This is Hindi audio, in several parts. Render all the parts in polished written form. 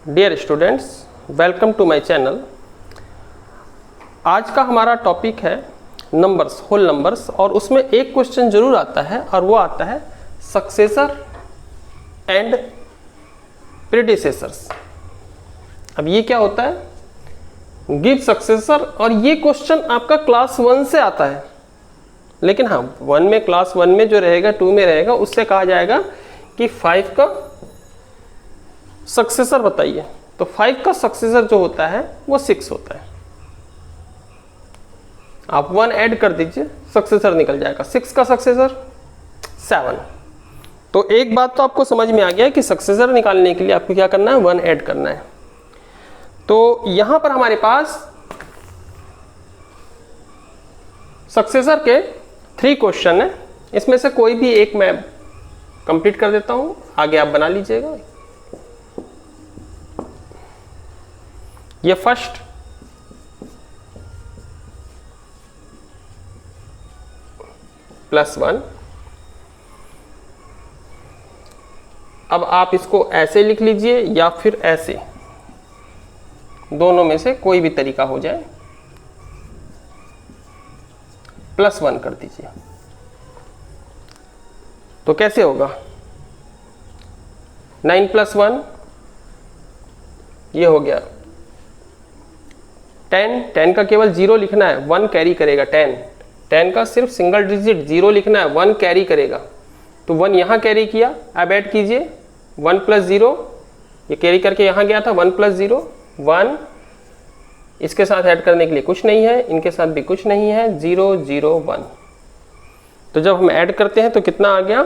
Dear students, welcome to my channel. आज का हमारा टॉपिक है नंबर्स, होल नंबर्स, और उसमें एक क्वेश्चन जरूर आता है और वो आता है सक्सेसर एंड प्रेडिसेसर्स। अब ये क्या होता है? गिव सक्सेसर, और ये क्वेश्चन आपका क्लास 1 से आता है, लेकिन हाँ क्लास 1 में जो रहेगा 2 में रहेगा उससे कहा जाएगा कि 5 का सक्सेसर बताइए। तो 5 का सक्सेसर जो होता है वो 6 होता है। आप 1 ऐड कर दीजिए, सक्सेसर निकल जाएगा। 6 का सक्सेसर 7। तो एक बात तो आपको समझ में आ गया कि सक्सेसर निकालने के लिए आपको क्या करना है, 1 ऐड करना है। तो यहां पर हमारे पास सक्सेसर के 3 क्वेश्चन है। इसमें से कोई भी एक मैं कंप्लीट कर देता हूं, आगे आप बना लीजिएगा। ये फर्स्ट +1। अब आप इसको ऐसे लिख लीजिए या फिर ऐसे, दोनों में से कोई भी तरीका हो जाए। +1 कर दीजिए। तो कैसे होगा? 9 + 1 ये हो गया 10 का केवल 0 लिखना है, 1 कैरी करेगा। 10 का सिर्फ सिंगल डिजिट 0 लिखना है, 1 कैरी करेगा। तो 1 यहाँ कैरी किया। अब ऐड कीजिए 1 + 0, ये कैरी करके यहाँ गया था। 1 + 0 1, इसके साथ ऐड करने के लिए कुछ नहीं है, इनके साथ भी कुछ नहीं है। 0 0 1। तो जब हम ऐड करते हैं तो कितना आ गया?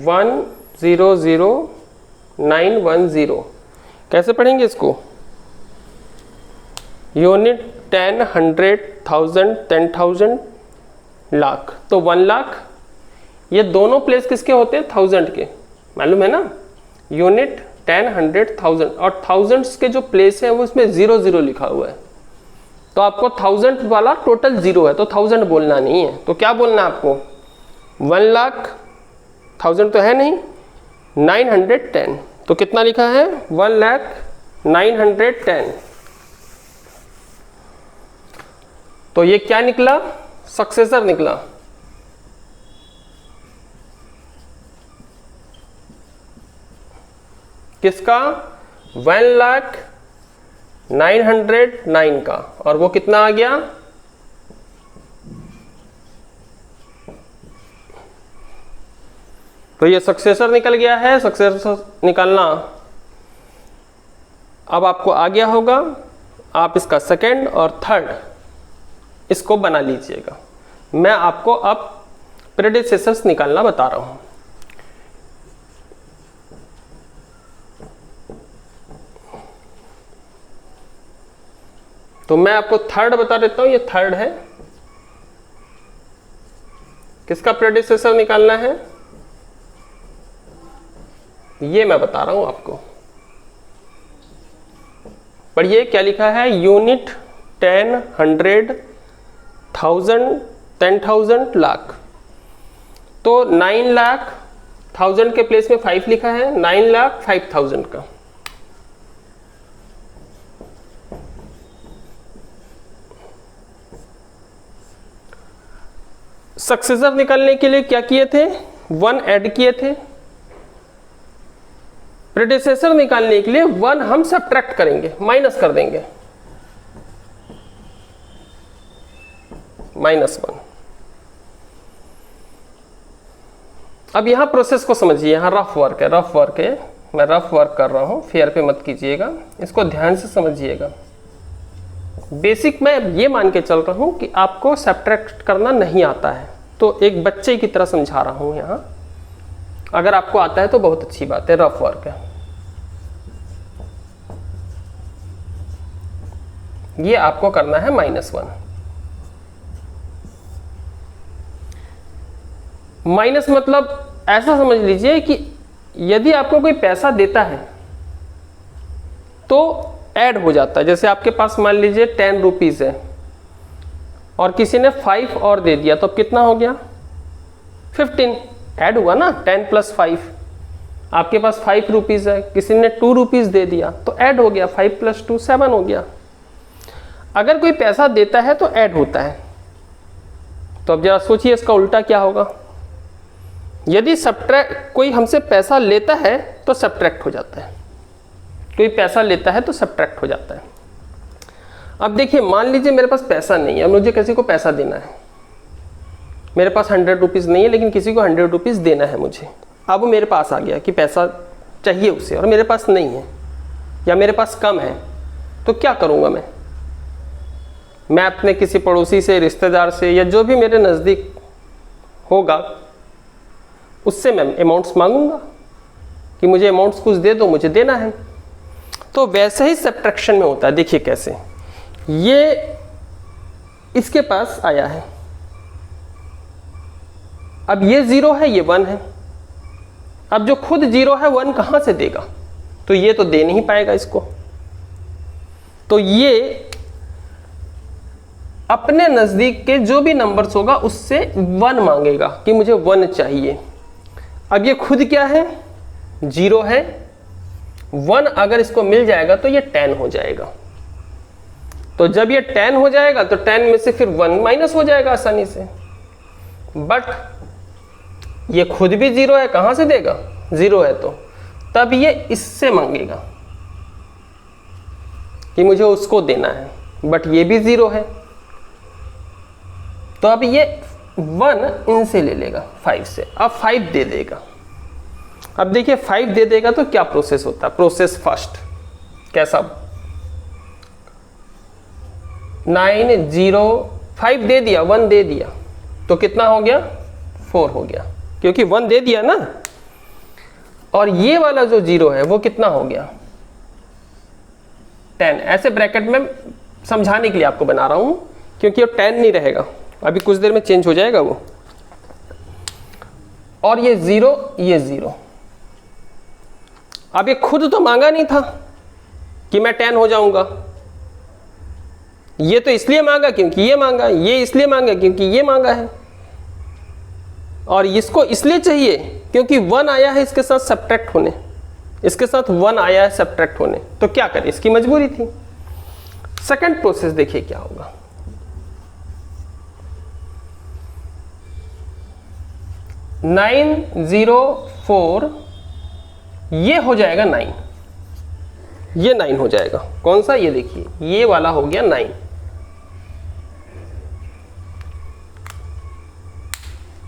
1 0 0 9 1 0। कैसे पढ़ेंगे इसको? यूनिट 10 100 1000 10,000 लाख। तो 1 लाख, ये दोनों प्लेस किसके होते हैं? 1000 के, मालूम है ना। यूनिट 10 100 1000, और थाउजेंड्स के जो प्लेस है वो इसमें 0 0 लिखा हुआ है। तो आपको 1000 वाला टोटल 0 है, तो 1000 बोलना नहीं है। तो क्या बोलना है आपको? 1 लाख, 1000 तो है नहीं, 910। तो कितना लिखा है? 1,910,000। तो ये क्या निकला? सक्सेसर निकला। किसका? 1,909,000 का। और वो कितना आ गया? तो ये सक्सेसर निकल गया है। सक्सेसर निकालना अब आपको आ गया होगा। आप इसका सेकंड और थर्ड इसको बना लीजिएगा। मैं आपको अब प्रेडिसेसर्स निकालना बता रहा हूं। तो मैं आपको थर्ड बता देता हूं। ये थर्ड है। किसका प्रेडिसेसर निकालना है ये मैं बता रहा हूं आपको। पढ़िए क्या लिखा है। यूनिट 10 100 1000 10,000 लाख। तो 9 लाख 1000 के प्लेस में 5 लिखा है, 9,05,000 का। सक्सेसर निकालने के लिए क्या किए थे? 1 ऐड किए थे। प्रेडिसेसर निकालने के लिए 1 हम सब्ट्रैक्ट करेंगे, माइनस कर देंगे, -1। अब यहां प्रोसेस को समझिए। यहां रफ वर्क है, रफ वर्क है। मैं रफ वर्क कर रहा हूं, फेयर पे मत कीजिएगा। इसको ध्यान से समझिएगा। बेसिक मैं ये मान के चल रहा हूं कि आपको सब्ट्रैक्ट करना नहीं आता है, तो एक बच्चे की तरह समझा रहा हूं यहां। अगर आपको आता है तो बहुत अच्छी बात है, रफ वर्क है। ये आपको करना है -1। माइनस मतलब ऐसा समझ लीजिए कि यदि आपको कोई पैसा देता है तो ऐड हो जाता है। जैसे आपके पास मान लीजिए 10 रुपीज है और किसी ने 5 और दे दिया, तो अब कितना हो गया? 15 ऐड हुआ ना, 10 + 5। आपके पास 5 रुपीज़ है, किसी ने 2 रुपीज़ दे दिया तो ऐड हो गया, 5 + 2 7 हो गया। अगर कोई पैसा देता है तो ऐड होता है। तो अब जरा सोचिए इसका उल्टा क्या होगा। यदि सब्ट्रैक्ट, कोई हमसे पैसा लेता है तो सब्ट्रैक्ट हो जाता है, कोई पैसा लेता है तो सब्ट्रैक्ट हो जाता है। अब देखिए, मान लीजिए मेरे पास पैसा नहीं है, मुझे किसी को पैसा देना है, मेरे पास 100 रुपीज़ नहीं है लेकिन किसी को 100 रुपीज़ देना है मुझे। अब वो मेरे पास आ गया कि पैसा चाहिए उसे और मेरे पास नहीं है या मेरे पास कम है, तो क्या करूँगा मैं अपने किसी पड़ोसी से, रिश्तेदार से या जो भी मेरे नज़दीक होगा उससे मैं अमाउंट्स मांगूंगा कि मुझे अमाउंट्स कुछ दे दो, मुझे देना है। तो वैसे ही सब्ट्रैक्शन में होता है। देखिए कैसे, ये इसके पास आया है, अब ये 0 है, ये 1 है। अब जो खुद 0 है 1 कहाँ से देगा, तो ये तो दे नहीं पाएगा इसको। तो ये अपने नज़दीक के जो भी नंबर्स होगा उससे 1 मांगेगा कि मुझे 1 चाहिए। अब ये खुद क्या है, 0 है, 1 अगर इसको मिल जाएगा तो ये 10 हो जाएगा। तो जब ये 10 हो जाएगा तो 10 में से फिर 1 माइनस हो जाएगा आसानी से। बट ये खुद भी 0 है, कहाँ से देगा, 0 है तो तब ये इससे मांगेगा कि मुझे उसको देना है, बट ये भी 0 है तो अब ये 1 इनसे ले लेगा 5 से, अब 5 दे देगा। अब देखिए 5 दे देगा तो क्या प्रोसेस होता है, प्रोसेस फर्स्ट कैसा, 9 0 5 दे दिया, 1 दे दिया तो कितना हो गया, 4 हो गया, क्योंकि 1 दे दिया ना। और ये वाला जो 0 है वो कितना हो गया, 10। ऐसे ब्रैकेट में समझाने के लिए आपको बना रहा हूं, क्योंकि वो 10 नहीं रहेगा, अभी कुछ देर में चेंज हो जाएगा वो। और ये 0, ये 0। अब ये खुद तो मांगा नहीं था कि मैं 10 हो जाऊंगा, ये तो इसलिए मांगा क्योंकि ये मांगा, ये इसलिए मांगा क्योंकि ये मांगा है, और इसको इसलिए चाहिए क्योंकि 1 आया है इसके साथ सब्ट्रैक्ट होने, इसके साथ 1 आया है सब्ट्रैक्ट होने, तो क्या करे, इसकी मजबूरी थी। सेकंड प्रोसेस देखिए क्या होगा, 9 0 4 ये हो जाएगा 9, ये 9 हो जाएगा। कौन सा, ये देखिए ये वाला हो गया 9,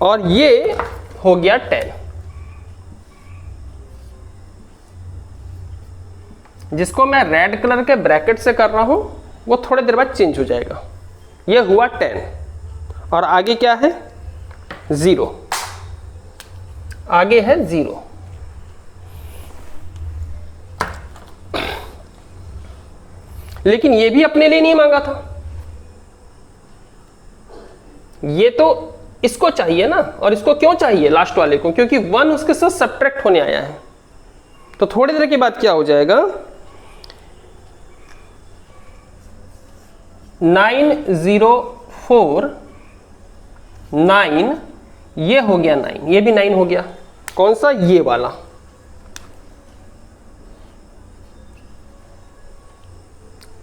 और ये हो गया 10। जिसको मैं रेड कलर के ब्रैकेट से कर रहा हूं वो थोड़ी देर बाद चेंज हो जाएगा। ये हुआ 10 और आगे क्या है, 0, आगे है 0। लेकिन ये भी अपने लिए नहीं मांगा था, ये तो इसको चाहिए ना, और इसको क्यों चाहिए लास्ट वाले को, क्योंकि 1 उसके साथ सब्ट्रैक्ट होने आया है। तो थोड़ी देर के बाद क्या हो जाएगा, 9 0 4 9, ये हो गया 9, ये भी 9 हो गया। कौन सा, ये वाला।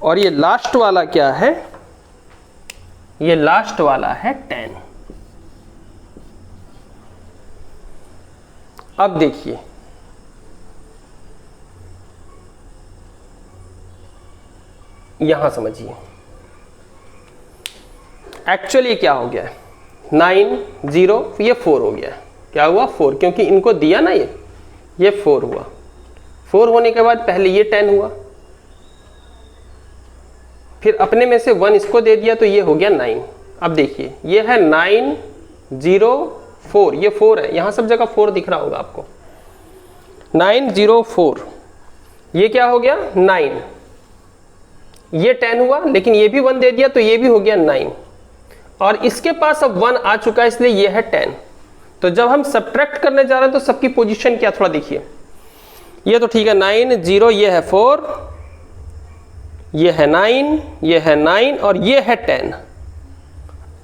और ये लास्ट वाला क्या है, ये लास्ट वाला है 10। अब देखिए यहां समझिए, एक्चुअली क्या हो गया है, 9 0 ये 4 हो गया है। क्या हुआ, 4, क्योंकि इनको दिया ना ये 4 हुआ। 4 होने के बाद पहले ये 10 हुआ, फिर अपने में से 1 इसको दे दिया तो ये हो गया 9। अब देखिए ये है 9 0 4, ये 4 है, यहां सब जगह 4 दिख रहा होगा आपको। 9 0 4, ये क्या हो गया 9, ये 10 हुआ, लेकिन ये भी 1 दे दिया तो ये भी हो गया 9, और इसके पास अब 1 आ चुका है इसलिए ये है 10। तो जब हम सब्ट्रैक्ट करने जा रहे हैं तो सबकी पोजीशन क्या, थोड़ा देखिए, ये तो ठीक है 9 0, ये है 4, ये है 9, ये है 9 और ये है 10।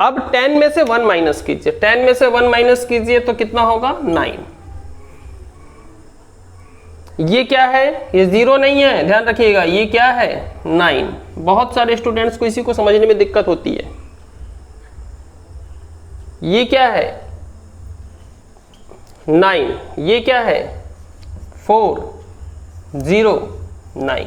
अब 10 में से 1 माइनस कीजिए, 10 में से 1 माइनस कीजिए तो कितना होगा 9। ये क्या है, ये 0 नहीं है, ध्यान रखिएगा, ये क्या है 9। बहुत सारे स्टूडेंट्स को इसी को समझने में दिक्कत होती है। ये क्या है 9, ये क्या है 4 0 9।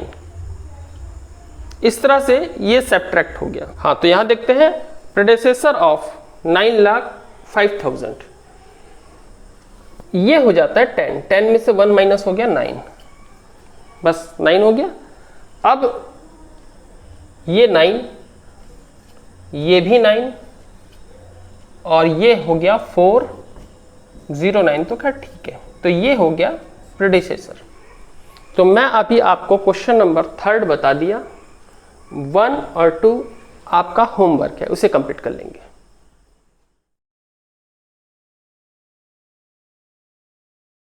इस तरह से ये सब्ट्रैक्ट हो गया। हाँ, तो यहां देखते हैं प्रेडेसेसर ऑफ 9,05,000, ये हो जाता है 10। 10 में से 1 माइनस हो गया 9, बस 9 हो गया। अब ये 9, ये भी 9 और ये हो गया 409, तो क्या ठीक है। तो ये हो गया प्रेडिसेसर। तो मैं अभी आपको क्वेश्चन नंबर 3 बता दिया, 1 और 2 आपका होमवर्क है, उसे कंप्लीट कर लेंगे।